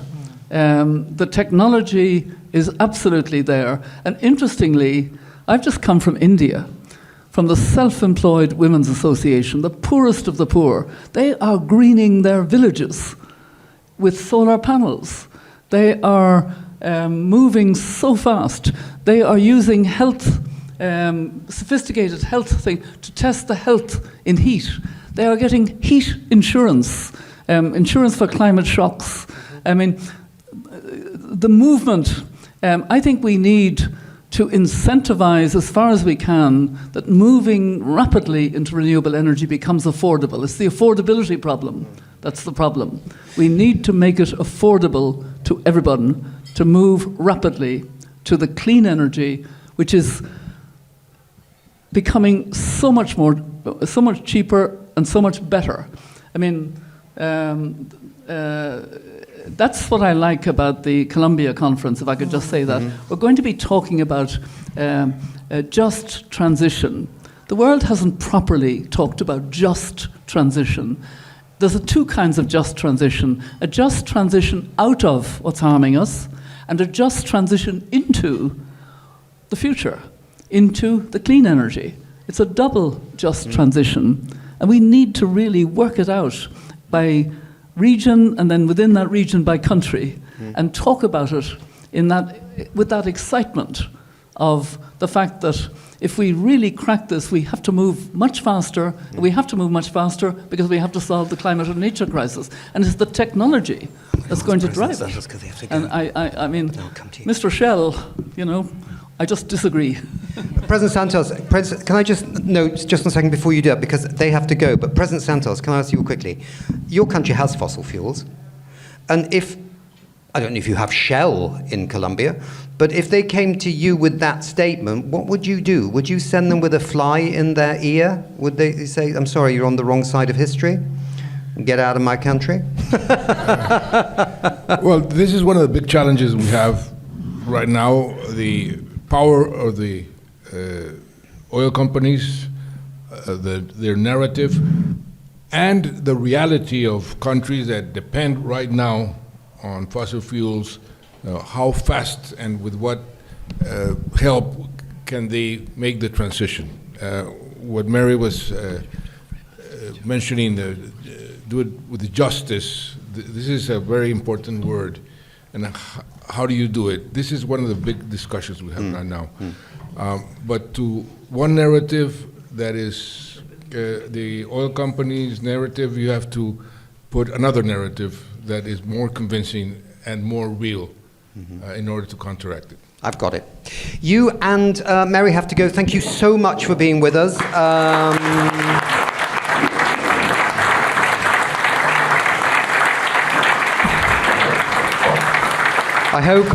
The technology is absolutely there. And interestingly, I've just come from India, from the Self-Employed Women's Association, the poorest of the poor. They are greening their villages with solar panels. They are moving so fast. They are using sophisticated health thing to test the health in heat. They are getting heat insurance, insurance for climate shocks. I mean, the movement, I think we need to incentivize as far as we can that moving rapidly into renewable energy becomes affordable. It's the affordability problem. That's the problem. We need to make it affordable to everybody to move rapidly to the clean energy, which is becoming so much cheaper and so much better. I mean, that's what I like about the Columbia conference, if I could just say that. We're going to be talking about a just transition. The world hasn't properly talked about just transition. There's two kinds of just transition. A just transition out of what's harming us, and a just transition into the future, into the clean energy. It's a double just transition, and we need to really work it out by region, and then within that region by country, and talk about it with that excitement of the fact that if we really crack this, we have to move much faster, and we have to move much faster because we have to solve the climate and nature crisis. And it's the technology that's going to drive it. And I mean, Mr. Shell, I just disagree. President Santos, can I just note just a second before you do that, because they have to go, but President Santos, can I ask you quickly? Your country has fossil fuels, and I don't know if you have Shell in Colombia, but if they came to you with that statement, what would you do? Would you send them with a fly in their ear? Would they say, I'm sorry, you're on the wrong side of history? Get out of my country? Well, this is one of the big challenges we have right now. The power of the oil companies, their narrative, and the reality of countries that depend right now on fossil fuels. How fast and with what help can they make the transition? What Mary was mentioning, do it with justice. This is a very important word. And how do you do it? This is one of the big discussions we have right now. But to one narrative that is the oil companies' narrative, you have to put another narrative that is more convincing and more real in order to counteract it. I've got it. You and Mary have to go. Thank you so much for being with us. I hope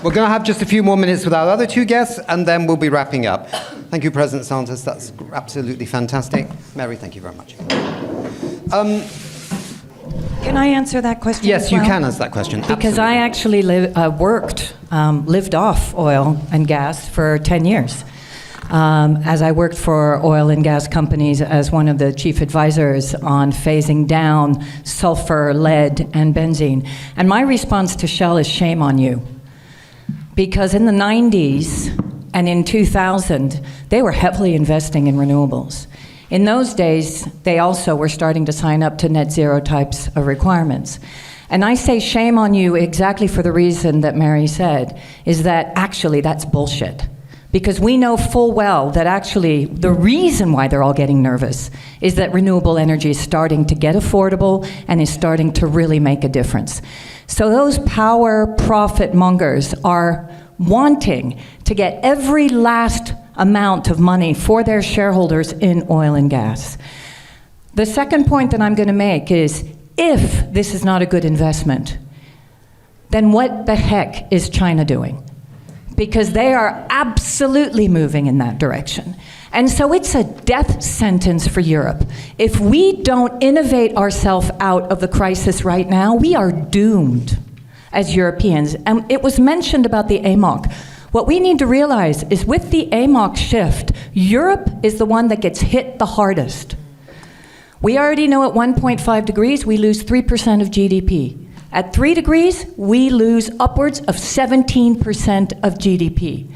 we're going to have just a few more minutes with our other two guests, and then we'll be wrapping up. Thank you, President Santos. That's absolutely fantastic. Mary, thank you very much. Can I answer that question? Yes, as you well? can answer that question. Because I actually lived off oil and gas for 10 years. As I worked for oil and gas companies as one of the chief advisors on phasing down sulfur, lead, and benzene. And my response to Shell is shame on you. Because in the 90s and in 2000, they were heavily investing in renewables. In those days, they also were starting to sign up to net zero types of requirements. And I say shame on you exactly for the reason that Mary said, is that actually that's bullshit. Because we know full well that actually the reason why they're all getting nervous is that renewable energy is starting to get affordable and is starting to really make a difference. So those power profit mongers are wanting to get every last amount of money for their shareholders in oil and gas. The second point that I'm going to make is, if this is not a good investment, then what the heck is China doing? Because they are absolutely moving in that direction. And so it's a death sentence for Europe. If we don't innovate ourselves out of the crisis right now, we are doomed as Europeans. And it was mentioned about the AMOC. What we need to realize is with the AMOC shift, Europe is the one that gets hit the hardest. We already know at 1.5 degrees, we lose 3% of GDP. At 3 degrees, we lose upwards of 17% of GDP.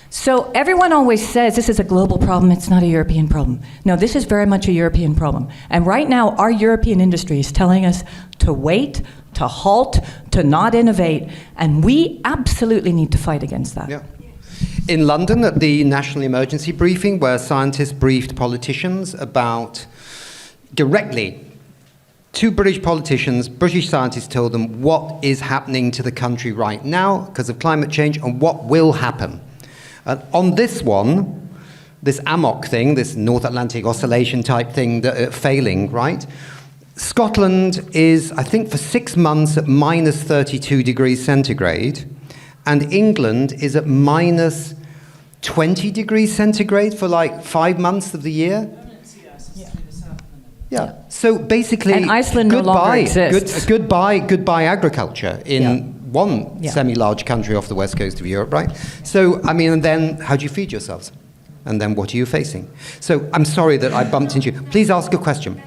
So everyone always says this is a global problem, it's not a European problem. No, this is very much a European problem. And right now, our European industry is telling us to wait, to halt, to not innovate, and we absolutely need to fight against that. Yeah. In London, at the National Emergency Briefing, where scientists briefed politicians about directly, two British politicians, British scientists told them what is happening to the country right now because of climate change and what will happen. On this one, this AMOC thing, this North Atlantic Oscillation type thing, failing, right? Scotland is, I think, for 6 months at minus 32 degrees centigrade, and England is at minus 20 degrees centigrade for like 5 months of the year. Yeah. So basically, and Iceland no longer exists. Goodbye agriculture in one semi-large country off the west coast of Europe, right? So, I mean, and then how do you feed yourselves? And then what are you facing? So, I'm sorry that I bumped into you. Please ask a question.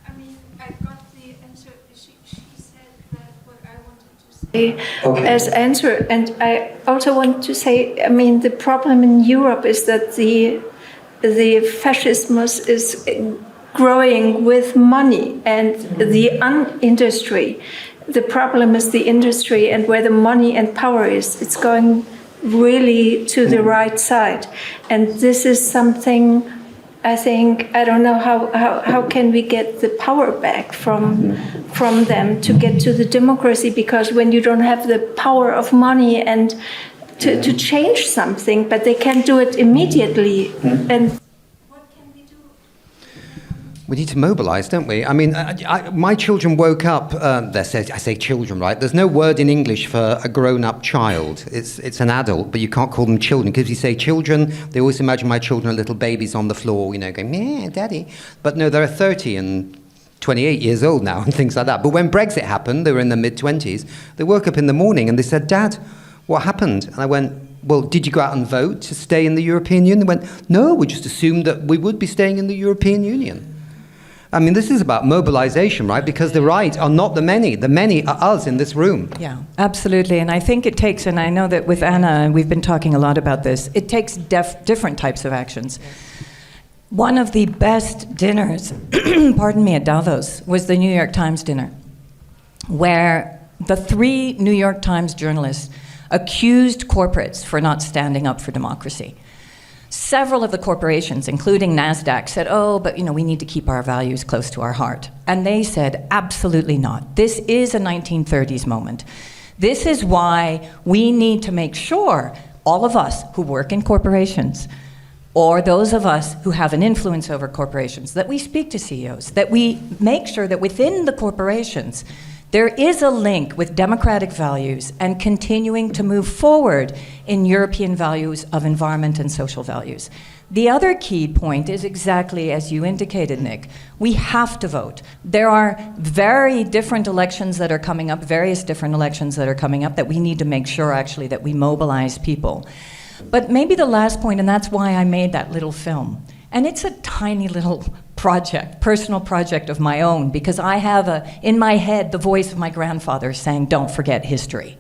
I mean, I got the answer. She said that what I wanted to say as answer. And I also want to say, I mean, the problem in Europe is that the fascism is growing with money and the industry. The problem is the industry, and where the money and power is, it's going really to the right side. And this is something, I think, I don't know how can we get the power back from them to get to the democracy, because when you don't have the power of money and to change something, but they can't do it immediately. And we need to mobilize, don't we? I mean, my children woke up, I say children, right? There's no word in English for a grown-up child. It's an adult, but you can't call them children, because if you say children, they always imagine my children are little babies on the floor, you know, going, yeah, daddy. But no, they're 30 and 28 years old now and things like that. But when Brexit happened, they were in their mid-20s, they woke up in the morning and they said, Dad, what happened? And I went, well, did you go out and vote to stay in the European Union? They went, no, we just assumed that we would be staying in the European Union. I mean, this is about mobilization, right? Because the right are not the many are us in this room. Yeah, absolutely. And I think it takes, and I know that with Anna, we've been talking a lot about this, it takes different types of actions. One of the best dinners, pardon me, at Davos was the New York Times dinner, where the 3 New York Times journalists accused corporates for not standing up for democracy. Several of the corporations, including NASDAQ, said, oh, but we need to keep our values close to our heart. And they said, absolutely not. This is a 1930s moment. This is why we need to make sure, all of us who work in corporations, or those of us who have an influence over corporations, that we speak to CEOs, that we make sure that within the corporations, There is a link with democratic values and continuing to move forward in European values of environment and social values. The other key point is exactly as you indicated, Nick. We have to vote. There are very different elections that are coming up, various different elections that are coming up that we need to make sure actually that we mobilize people. But maybe the last point, and that's why I made that little film. And it's a tiny little project, personal project of my own, because I have in my head the voice of my grandfather saying, don't forget history.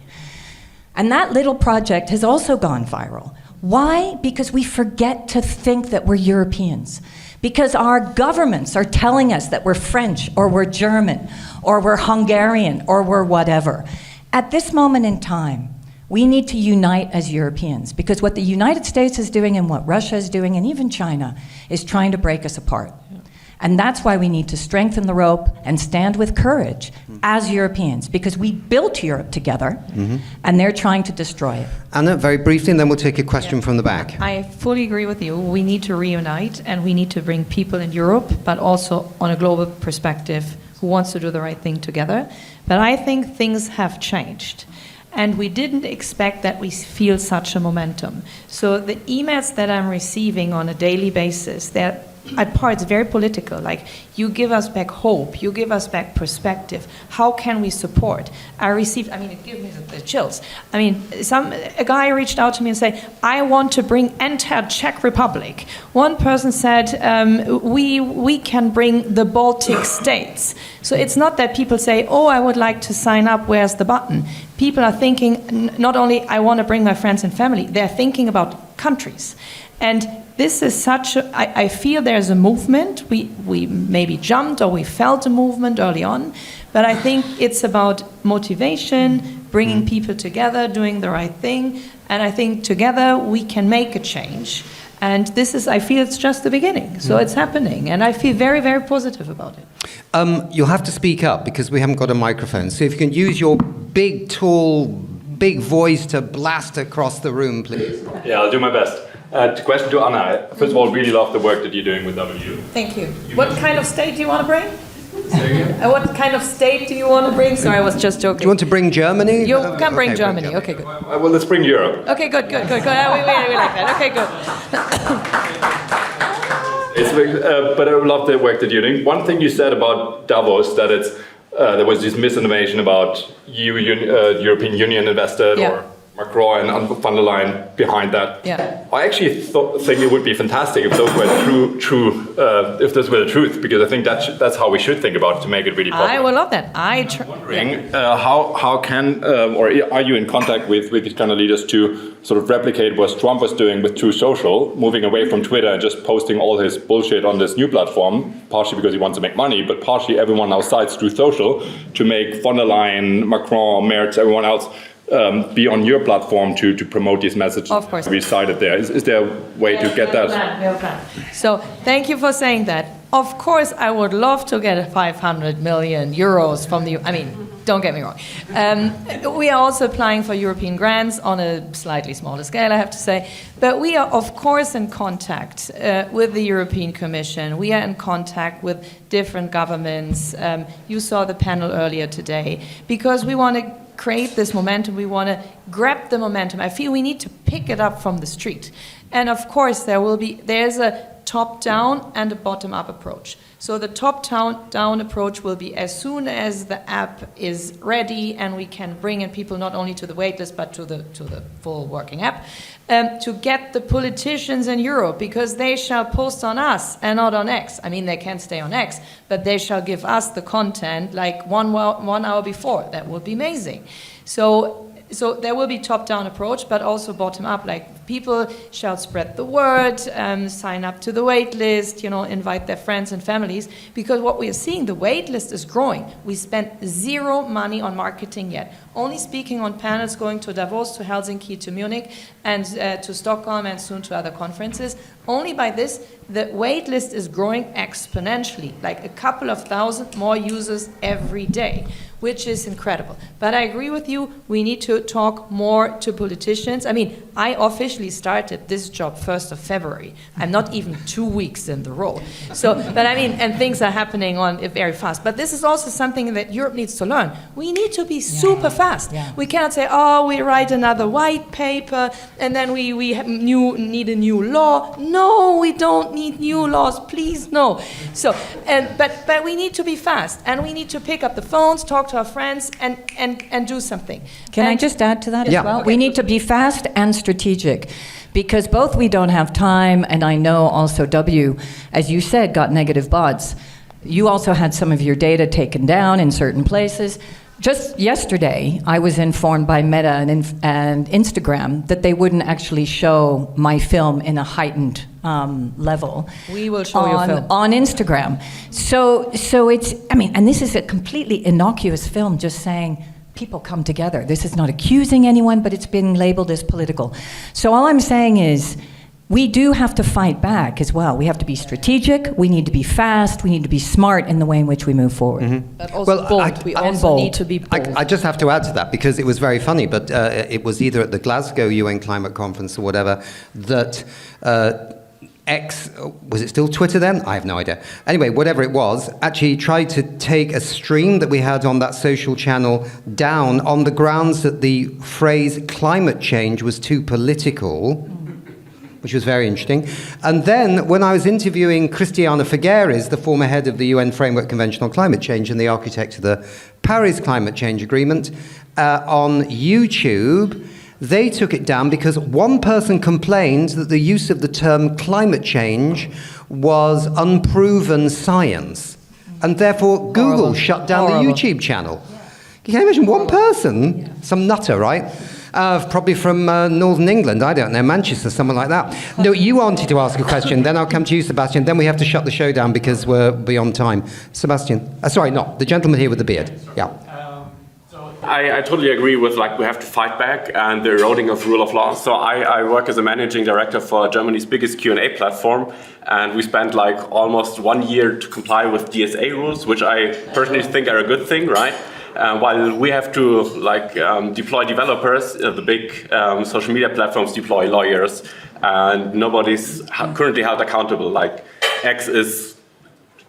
And that little project has also gone viral. Why? Because we forget to think that we're Europeans. Because our governments are telling us that we're French, or we're German, or we're Hungarian, or we're whatever. At this moment in time, we need to unite as Europeans, because what the United States is doing and what Russia is doing, and even China, is trying to break us apart. And that's why we need to strengthen the rope and stand with courage as Europeans, because we built Europe together, and they're trying to destroy it. Anna, very briefly, and then we'll take a question from the back. I fully agree with you. We need to reunite, and we need to bring people in Europe, but also on a global perspective, who wants to do the right thing together. But I think things have changed. And we didn't expect that we feel such a momentum. So the emails that I'm receiving on a daily basis, they're at parts very political, like, you give us back hope, you give us back perspective, how can we support? It gives me the chills. A guy reached out to me and said, I want to enter Czech Republic. One person said, we can bring the Baltic states. So it's not that people say, oh, I would like to sign up, where's the button? People are thinking, not only I want to bring my friends and family, they're thinking about countries. And this is I feel there's a movement. We maybe jumped or we felt a movement early on, but I think it's about motivation, bringing people together, doing the right thing, and I think together we can make a change. And I feel it's just the beginning, so it's happening, and I feel very, very positive about it. You'll have to speak up because we haven't got a microphone, so if you can use your big, tall, big voice to blast across the room, please. Yeah, I'll do my best. Question to Anna. First of all, really love the work that you're doing with W. Thank you. What kind of state do you want to bring? What kind of state do you want to bring? Sorry, I was just joking. Do you want to bring Germany? You can bring Germany. Okay, good. Well, let's bring Europe. Okay, good. We like that. Okay, good. But I love the work that you're doing. One thing you said about Davos, that there was this misinformation about European Union invested, or Macron and von der Leyen behind that. Yeah. I actually think it would be fantastic if those were if those were the truth, because I think that's how we should think about it to make it really possible. I would love that. Wondering how can or are you in contact with these kind of leaders to sort of replicate what Trump was doing with True Social, moving away from Twitter and just posting all his bullshit on this new platform, partially because he wants to make money, but partially everyone outside True Social to make von der Leyen, Macron, Merz, everyone else be on your platform to promote these messages. Of course. We cited there. Is there a way to get that? We have a plan. So thank you for saying that. Of course, I would love to get 500 million euros from the. Don't get me wrong. We are also applying for European grants on a slightly smaller scale, I have to say. But we are, of course, in contact with the European Commission. We are in contact with different governments. You saw the panel earlier today, because we want to create this momentum. We want to grab the momentum. I feel we need to pick it up from the street. And of course, there's a top-down and a bottom-up approach. So the top-down approach will be as soon as the app is ready and we can bring in people not only to the waitlist but to the full working app, to get the politicians in Europe, because they shall post on us and not on X. They can stay on X, but they shall give us the content like 1 hour before. That would be amazing. So there will be top-down approach, but also bottom-up. Like, people shall spread the word, sign up to the wait list, invite their friends and families. Because what we are seeing, the wait list is growing. We spent zero money on marketing yet. only speaking on panels, going to Davos, to Helsinki, to Munich, and to Stockholm, and soon to other conferences. Only by this, the wait list is growing exponentially, like a couple of thousand more users every day, which is incredible. But I agree with you, we need to talk more to politicians. I mean, I officially started this job 1st of February. I'm not even 2 weeks in the role. So, but I mean, and things are happening on it very fast. But this is also something that Europe needs to learn. We need to be super fast. Yeah. We cannot say, oh, we write another white paper, and then we need a new law. No, we don't need new laws, please, no. So, but we need to be fast, and we need to pick up the phones, talk to our friends, and do something. Can I just add to that as well? Okay. We need to be fast and strategic, because both we don't have time, and I know also W, as you said, got negative bots. You also had some of your data taken down in certain places. Just yesterday, I was informed by Meta and Instagram that they wouldn't actually show my film in a heightened level. We will show your film on Instagram. So it's, I mean, and this is a completely innocuous film, just saying people come together. This is not accusing anyone, but it's been labeled as political. So all I'm saying is, we do have to fight back as well. We have to be strategic, we need to be fast, we need to be smart in the way in which we move forward. Mm-hmm. But also bold. We also need to be bold. I just have to add to that, because it was very funny, but it was either at the Glasgow UN Climate Conference or whatever, that X, was it still Twitter then? I have no idea. Anyway, whatever it was, actually tried to take a stream that we had on that social channel down on the grounds that the phrase climate change was too political, which was very interesting. And then, when I was interviewing Christiana Figueres, the former head of the UN Framework Convention on Climate Change and the architect of the Paris Climate Change Agreement, on YouTube, they took it down because one person complained that the use of the term climate change was unproven science. And therefore, Google shut down the YouTube channel. Can you imagine one person, some nutter, right? Probably from Northern England, I don't know, Manchester, someone like that. No, you wanted to ask a question, then I'll come to you, Sebastian, then we have to shut the show down because we're beyond time. Sebastian, sorry, not the gentleman here with the beard. Yeah. I totally agree with, like, we have to fight back and the eroding of rule of law. So I work as a managing director for Germany's biggest Q&A platform, and we spent like almost 1 year to comply with DSA rules, which I personally think are a good thing, right? While we have to deploy developers, the big social media platforms deploy lawyers, and nobody's currently held accountable. Like X is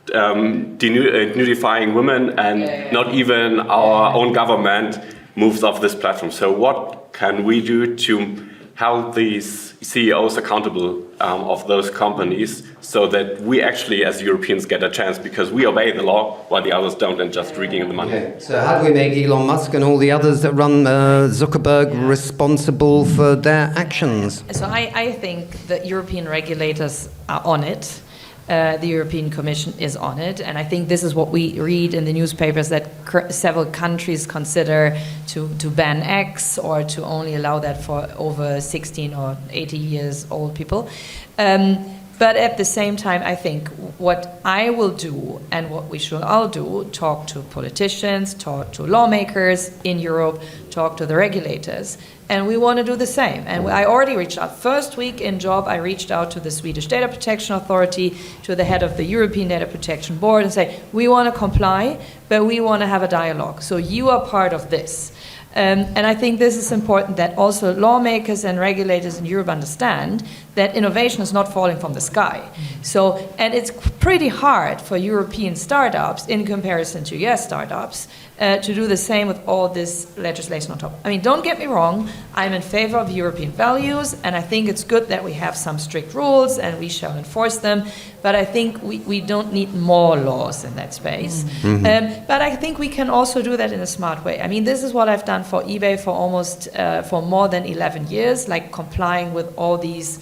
nudifying women, and not even our own government moves off this platform. So what can we do to hold these CEOs accountable of those companies, so that we actually, as Europeans, get a chance, because we obey the law while the others don't and just rigging the money. Okay. So how do we make Elon Musk and all the others that run Zuckerberg responsible for their actions? So I think that European regulators are on it. The European Commission is on it, and I think this is what we read in the newspapers, that several countries consider to ban X, or to only allow that for over 16 or 80 years old people. But at the same time, I think what I will do, and what we should all do, talk to politicians, talk to lawmakers in Europe, talk to the regulators, and we want to do the same. And I already reached out. First week in job, I reached out to the Swedish Data Protection Authority, to the head of the European Data Protection Board, and say, we want to comply, but we want to have a dialogue. So you are part of this. And I think this is important, that also lawmakers and regulators in Europe understand that innovation is not falling from the sky. So, and it's pretty hard for European startups in comparison to US startups to do the same with all this legislation on top. I mean, don't get me wrong, I'm in favor of European values, and I think it's good that we have some strict rules and we shall enforce them, but I think we don't need more laws in that space. Mm-hmm. But I think we can also do that in a smart way. I mean, this is what I've done for eBay for more than 11 years, like complying with all these,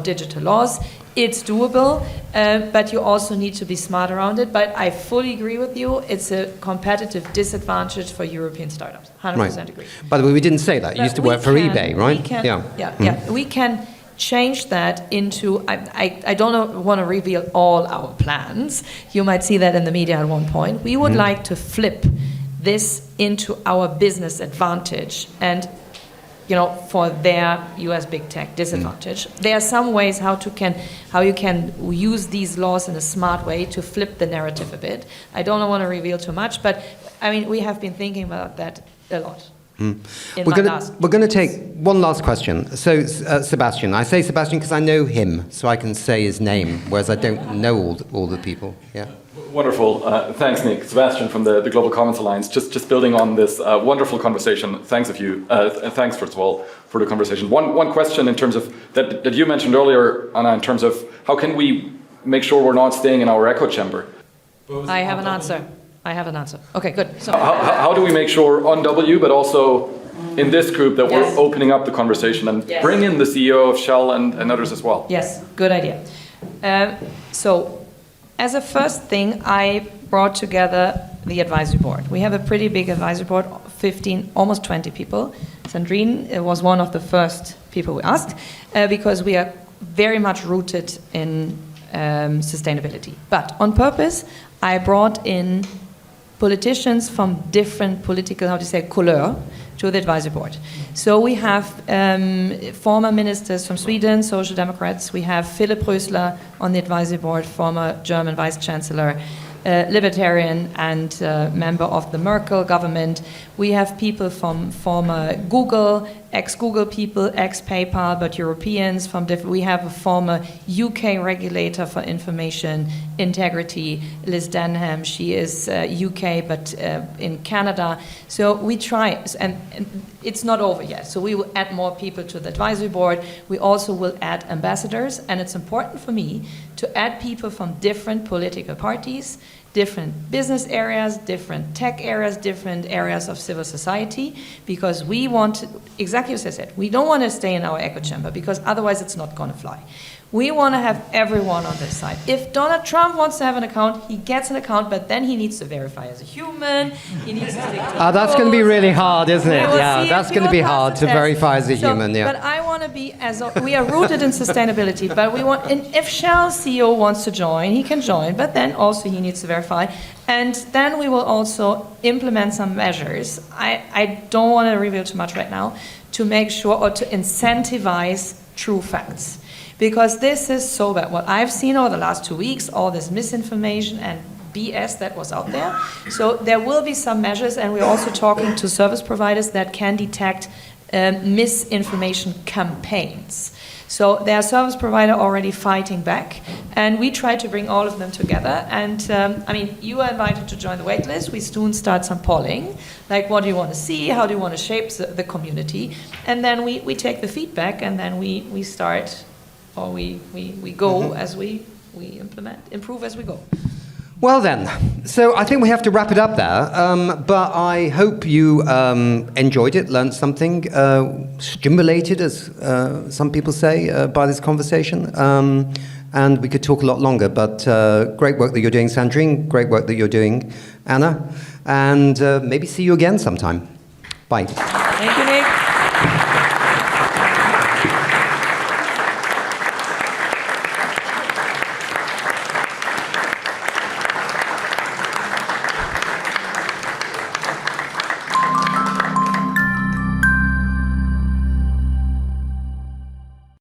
digital laws. It's doable, but you also need to be smart around it. But I fully agree with you. It's a competitive disadvantage for European startups. 100% agree. By the way, we didn't say that. You used to work for eBay, right? We can change that into, I don't want to reveal all our plans. You might see that in the media at one point. We would like to flip this into our business advantage and, you know, for their US big tech disadvantage. There are some ways how you can use these laws in a smart way to flip the narrative a bit. I don't want to reveal too much, but I mean, we have been thinking about that a lot. We're going to take one last question. So, Sebastian. I say Sebastian because I know him, so I can say his name, whereas I don't know all the people. Yeah. Wonderful. Thanks, Nick. Sebastian from the Global Commons Alliance. Just building on this wonderful conversation. Thanks, first of all, for the conversation. One question in terms of that you mentioned earlier, Anna, in terms of how can we make sure we're not staying in our echo chamber? I have an answer. Okay, good. So how do we make sure on W, but also in this group, that we're opening up the conversation and bring in the CEO of Shell and others as well? Yes, good idea. So as a first thing, I brought together the advisory board. We have a pretty big advisory board, 15, almost 20 people. Sandrine was one of the first people we asked because we are very much rooted in sustainability. But on purpose, I brought in politicians from different political, couleur, to the advisory board. So we have former ministers from Sweden, Social Democrats. We have Philipp Rösler on the advisory board, former German Vice Chancellor, libertarian and member of the Merkel government. We have people from former Google, ex-Google people, ex-PayPal, but Europeans from different. We have a former UK regulator for information integrity, Liz Denham. She is UK, but in Canada. So we try, and it's not over yet. So we will add more people to the advisory board. We also will add ambassadors, and it's important for me to add people from different political parties, different business areas, different tech areas, different areas of civil society, because we want, exactly as I said, we don't want to stay in our echo chamber, because otherwise it's not going to fly. We want to have everyone on this side. If Donald Trump wants to have an account, he gets an account, but then he needs to verify as a human. He needs to stick to that's going to be really hard, isn't it? Yeah, that's going to be hard to verify as a human. Yeah. But I want to be we are rooted in sustainability. But we want, and if Shell CEO wants to join, he can join. But then also he needs to verify. And then we will also implement some measures. I don't want to reveal too much right now, to make sure or to incentivize true facts. Because this is so bad. What I've seen over the last 2 weeks, all this misinformation and BS that was out there. So there will be some measures, and we're also talking to service providers that can detect misinformation campaigns. So there are service providers already fighting back, and we try to bring all of them together. And I mean, you are invited to join the waitlist. We soon start some polling, like what do you want to see, how do you want to shape the community, and then we take the feedback, and then we start. Or we go as we improve as we go. Well then, so I think we have to wrap it up there, but I hope you enjoyed it, learned something, stimulated, as some people say, by this conversation, and we could talk a lot longer, but great work that you're doing, Sandrine, great work that you're doing, Anna, and maybe see you again sometime. Bye. Thank you.